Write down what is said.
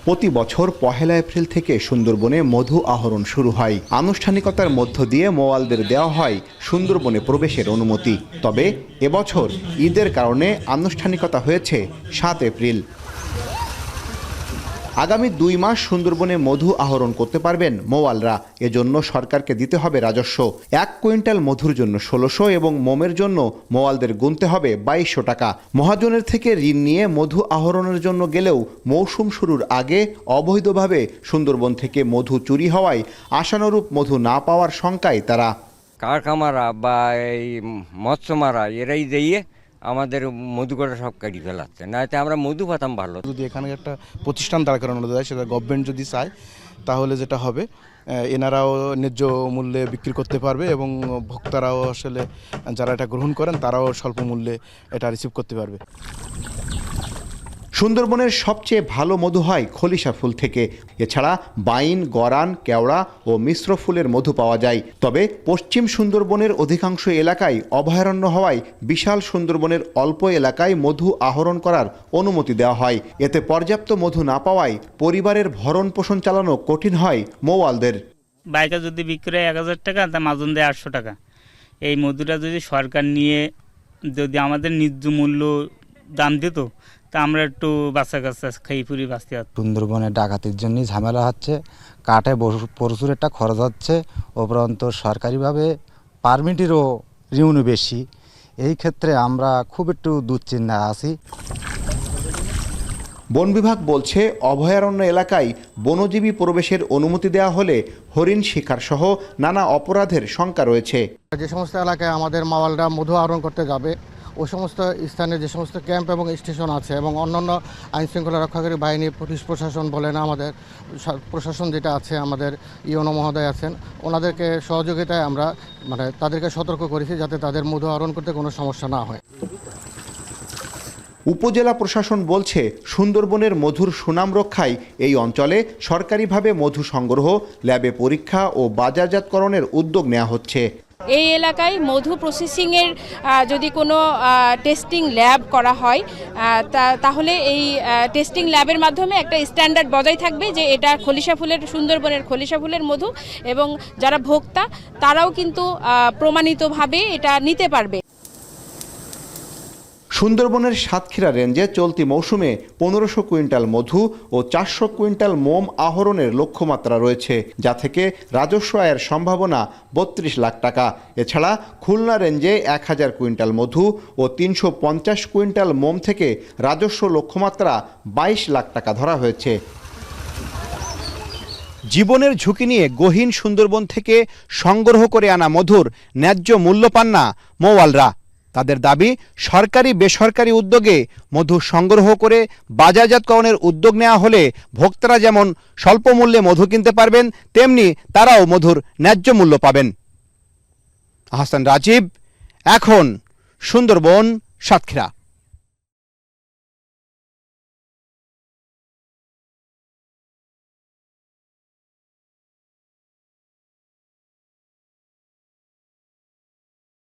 প্রতি বছর ১ এপ্রিল থেকে সুন্দরবনে মধু আহরণ শুরু হয়। আনুষ্ঠানিকতার মধ্য দিয়ে মোয়ালদের দেওয়া হয় সুন্দরবনে প্রবেশের অনুমতি। তবে এবছর ঈদের কারণে আনুষ্ঠানিকতা হয়েছে ৭ এপ্রিল। আগামী ২ মাস সুন্দরবনে মধু আহরণ করতে পারবেন মোয়ালরা। এজন্য সরকারকে দিতে হবে রাজস্ব। ১ কুইন্টাল মধুর জন্য ১৬০০ এবং মোমের জন্য মোয়ালদের গুনতে হবে ২২০০ টাকা। মহাজনের থেকে ঋণ নিয়ে মধু আহরণের জন্য গেলেও মৌসুম শুরুর আগে অবৈধভাবে সুন্দরবন থেকে মধু চুরি হওয়ায় আশানুরূপ মধু না পাওয়ার শঙ্কায় তারা। কারখামারা বা এই মৎস্যমারা এরাই দিয়ে আমাদের মধু কটা সব কাটি ফেলাচ্ছে, নাইতে আমরা মধু পাতাম ভালো। যদি এখানে একটা প্রতিষ্ঠান দাঁড় করানো যায়, সেটা গভর্নমেন্ট যদি চায়, তাহলে যেটা হবে এনারাও ন্যায্য মূল্যে বিক্রি করতে পারবে এবং ভোক্তারাও আসলে যারা এটা গ্রহণ করেন তারাও স্বল্প মূল্যে এটা রিসিভ করতে পারবে। সুন্দরবনের সবচেয়ে ভালো মধু হয় খলিশা ফুল থেকে। এছাড়া বাইন, গরান, কেওড়া ও মিশ্র ফুলের মধু পাওয়া যায়। তবে পশ্চিম সুন্দরবনের অধিকাংশ এলাকায় অভয়ারণ্য হওয়ায় বিশাল সুন্দরবনের অল্প এলাকায় মধু আহরণ করার অনুমতি দেওয়া হয়। এতে পর্যাপ্ত মধু না পাওয়ায় পরিবারের ভরণ পোষণ চালানো কঠিন হয় মৌয়ালদের। বাইকে যদি বিক্রি হয় ১,০০০ টাকা, তা মাজন দেয় ৮০০ টাকা। এই মধুটা যদি সরকার নিয়ে যদি আমাদের ন্যায্য মূল্য দাম দিত, তা আমরা একটু বাচ্চা কাচ্চা খাই পুরি বাঁচতে পারতাম। সুন্দরবনে ডাকাতির জন্যই ঝামেলা হচ্ছে, কাঠে প্রচুর একটা খরচ হচ্ছে, উপরন্ত সরকারিভাবে পারমিটেরও রিউনি বেশি। এই ক্ষেত্রে আমরা খুব একটু দুশ্চিন্তায় আছি। বন বিভাগ বলছে, অভয়ারণ্য এলাকায় বনজীবী প্রবেশের অনুমতি দেওয়া হলে হরিণ শিকার সহ নানা অপরাধের শঙ্কা রয়েছে। যে সমস্ত এলাকায় আমাদের মাওয়ালরা মধু আহরণ করতে যাবে, ওই সমস্ত স্থানে যে সমস্ত ক্যাম্প এবং স্টেশন আছে এবং অন্যান্য আইনশৃঙ্খলা রক্ষাকারী বাহিনী, পুলিশ প্রশাসন বলেন, আমাদের প্রশাসন যেটা আছে, আমাদের ইওনো মহোদয় আছেন, ওনাদেরকে সহযোগিতায় আমরা তাদেরকে সতর্ক করেছি যাতে তাদের মধু আহরণ করতে কোনো সমস্যা না হয়। উপজেলা প্রশাসন বলছে, সুন্দরবনের মধুর সুনাম রক্ষায় এই অঞ্চলে সরকারিভাবে মধু সংগ্রহ, ল্যাবে পরীক্ষা ও বাজারজাতকরণের উদ্যোগ নেওয়া হচ্ছে। এই এলাকায় মধু প্রসেসিংয়ের যদি কোনো টেস্টিং ল্যাব করা হয়, তাহলে এই টেস্টিং ল্যাবের মাধ্যমে একটা স্ট্যান্ডার্ড বজায় থাকবে যে এটা খলিশা ফুলের, সুন্দরবনের খলিশা ফুলের মধু, এবং যারা ভোক্তা তারাও কিন্তু প্রমাণিতভাবে এটা নিতে পারবে। সুন্দরবনের সাতক্ষীরা রেঞ্জে চলতি মৌসুমে ১৫০০ কুইন্টাল মধু ও ৪০০ কুইন্টাল মোম আহরণের লক্ষ্যমাত্রা রয়েছে, যা থেকে রাজস্ব আয়ের সম্ভাবনা ৩২ লাখ টাকা। এছাড়া খুলনা রেঞ্জে ১,০০০ কুইন্টাল মধু ও ৩৫০ কুইন্টাল মোম থেকে রাজস্ব লক্ষ্যমাত্রা ২২ লাখ টাকা ধরা হয়েছে। জীবনের ঝুঁকি নিয়ে গহীন সুন্দরবন থেকে সংগ্রহ করে আনা মধুর ন্যায্য মূল্য পান না মৌয়ালরা। তাদের দাবি, সরকারি বেসরকারি উদ্যোগে মধু সংগ্রহ করে বাজারজাতকরণের উদ্যোগ নেওয়া হলে ভোক্তারা যেমন স্বল্প মূল্যে মধু কিনতে পারবেন, তেমনি তারাও মধুর ন্যায্য মূল্য পাবেন। আহসান রাজীব, এখন সুন্দরবন, সাতক্ষীরা।